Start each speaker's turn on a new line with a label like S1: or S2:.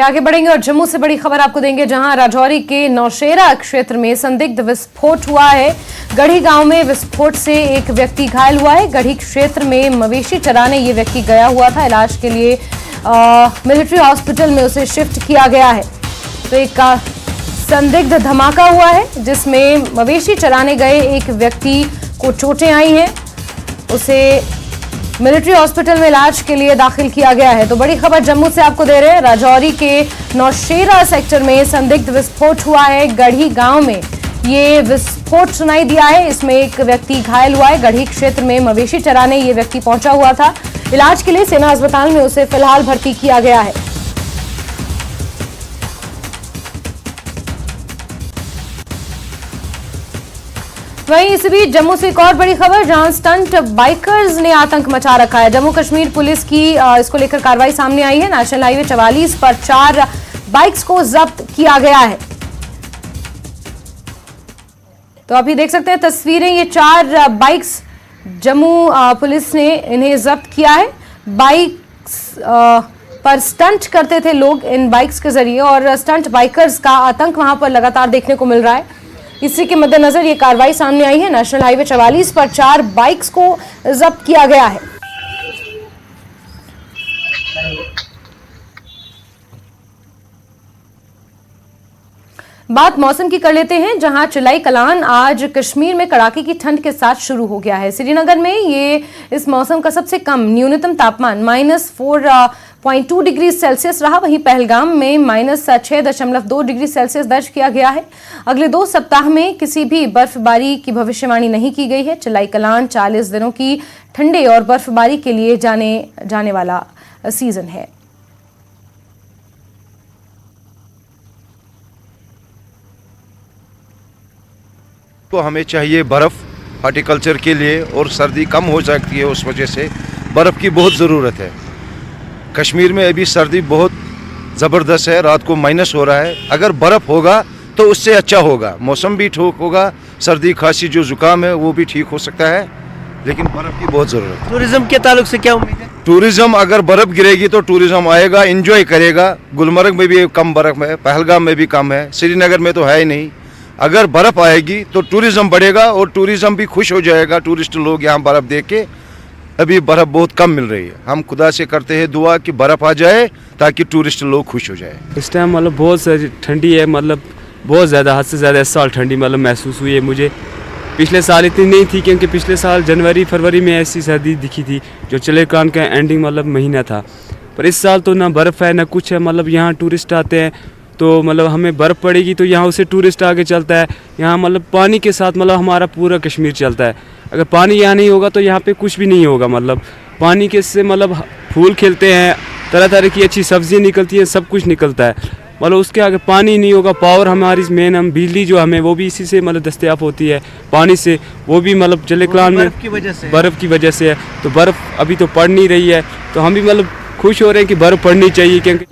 S1: आगे बढ़ेंगे और जम्मू से बड़ी खबर आपको देंगे, जहां राजौरी के नौशेरा क्षेत्र में संदिग्ध विस्फोट हुआ है। गढ़ी गांव में विस्फोट से एक व्यक्ति घायल हुआ है। गढ़ी क्षेत्र में मवेशी चराने ये व्यक्ति गया हुआ था। इलाज के लिए मिलिट्री हॉस्पिटल में उसे शिफ्ट किया गया है। तो एक संदिग्ध धमाका हुआ है जिसमें मवेशी चराने गए एक व्यक्ति को चोटें आई हैं। उसे मिलिट्री हॉस्पिटल में इलाज के लिए दाखिल किया गया है। तो बड़ी खबर जम्मू से आपको दे रहे हैं। राजौरी के नौशेरा सेक्टर में संदिग्ध विस्फोट हुआ है। गढ़ी गांव में ये विस्फोट सुनाई दिया है। इसमें एक व्यक्ति घायल हुआ है। गढ़ी क्षेत्र में मवेशी चराने ये व्यक्ति पहुंचा हुआ था। इलाज के लिए सेना अस्पताल में उसे फिलहाल भर्ती किया गया है। वहीं इस बीच जम्मू से एक और बड़ी खबर, जहां स्टंट बाइकर्स ने आतंक मचा रखा है। जम्मू कश्मीर पुलिस की इसको लेकर कार्रवाई सामने आई है। नेशनल हाईवे 44 पर 4 बाइक्स को जब्त किया गया है। तो अभी देख सकते हैं तस्वीरें, ये 4 बाइक्स जम्मू पुलिस ने इन्हें जब्त किया है। बाइक्स पर स्टंट करते थे लोग इन बाइक्स के जरिए, और स्टंट बाइकर्स का आतंक वहां पर लगातार देखने को मिल रहा है। इसी के मद्देनजर ये कार्रवाई सामने आई है। नेशनल हाईवे 44 पर 4 बाइक्स को जब्त किया गया है। बात मौसम की कर लेते हैं, जहां चिलाई कलान आज कश्मीर में कड़ाके की ठंड के साथ शुरू हो गया है। श्रीनगर में ये इस मौसम का सबसे कम न्यूनतम तापमान -4.2 डिग्री सेल्सियस रहा। वहीं पहलगाम में -6.2 डिग्री सेल्सियस दर्ज किया गया है। अगले 2 सप्ताह में किसी भी बर्फबारी की भविष्यवाणी नहीं की गई है। चिलाई कलान 40 दिनों की ठंडे और बर्फबारी के लिए जाने वाला सीजन है।
S2: तो हमें चाहिए बर्फ़ हॉर्टिकल्चर के लिए, और सर्दी कम हो सकती है, उस वजह से बर्फ़ की बहुत ज़रूरत है। कश्मीर में अभी सर्दी बहुत ज़बरदस्त है, रात को माइनस हो रहा है। अगर बर्फ़ होगा तो उससे अच्छा होगा, मौसम भी ठीक होगा, सर्दी खांसी जो ज़ुकाम है वो भी ठीक हो सकता है, लेकिन बर्फ़ की बहुत ज़रूरत है।
S3: टूरिज्म के ताल्लुक से क्या उम्मीद है?
S2: टूरिज़्म अगर बर्फ़ गिरेगी तो टूरिज़्म आएगा, इंजॉय करेगा। गुलमर्ग में भी कम बर्फ़ है, पहलगाम में भी कम है, श्रीनगर में तो है ही नहीं। अगर बर्फ़ आएगी तो टूरिज़्म बढ़ेगा और टूरिज़्म भी खुश हो जाएगा। टूरिस्ट लोग यहाँ बर्फ़ देख के, अभी बर्फ़ बहुत कम मिल रही है। हम खुदा से करते हैं दुआ कि बर्फ़ आ जाए ताकि टूरिस्ट लोग खुश हो जाए।
S4: इस टाइम मतलब बहुत सारी ठंडी है, मतलब बहुत ज़्यादा, हद से ज़्यादा इस साल ठंडी मतलब महसूस हुई है मुझे। पिछले साल इतनी नहीं थी, क्योंकि पिछले साल जनवरी फरवरी में ऐसी सर्दी दिखी थी जो चिलेकान का एंडिंग मतलब महीना था। पर इस साल तो ना बर्फ़ है ना कुछ है। मतलब यहाँ टूरिस्ट आते हैं तो मतलब हमें बर्फ़ पड़ेगी तो यहाँ उससे टूरिस्ट आगे चलता है। यहाँ मतलब पानी के साथ मतलब हमारा पूरा कश्मीर चलता है। अगर पानी यहाँ नहीं होगा तो यहाँ पे कुछ भी नहीं होगा। मतलब पानी के से मतलब फूल खिलते हैं, तरह तरह की अच्छी सब्जियाँ निकलती हैं, सब कुछ निकलता है। मतलब उसके आगे पानी नहीं होगा। पावर हमारी मेन, हम बिजली जो हमें वो भी इसी से मतलब दस्तयाब होती है, पानी से। वो भी मतलब चिलेकान में बर्फ़ की वजह से है। तो बर्फ़ अभी तो पड़ नहीं रही है, तो हम भी मतलब खुश हो रहे हैं कि बर्फ़ पड़नी चाहिए, क्योंकि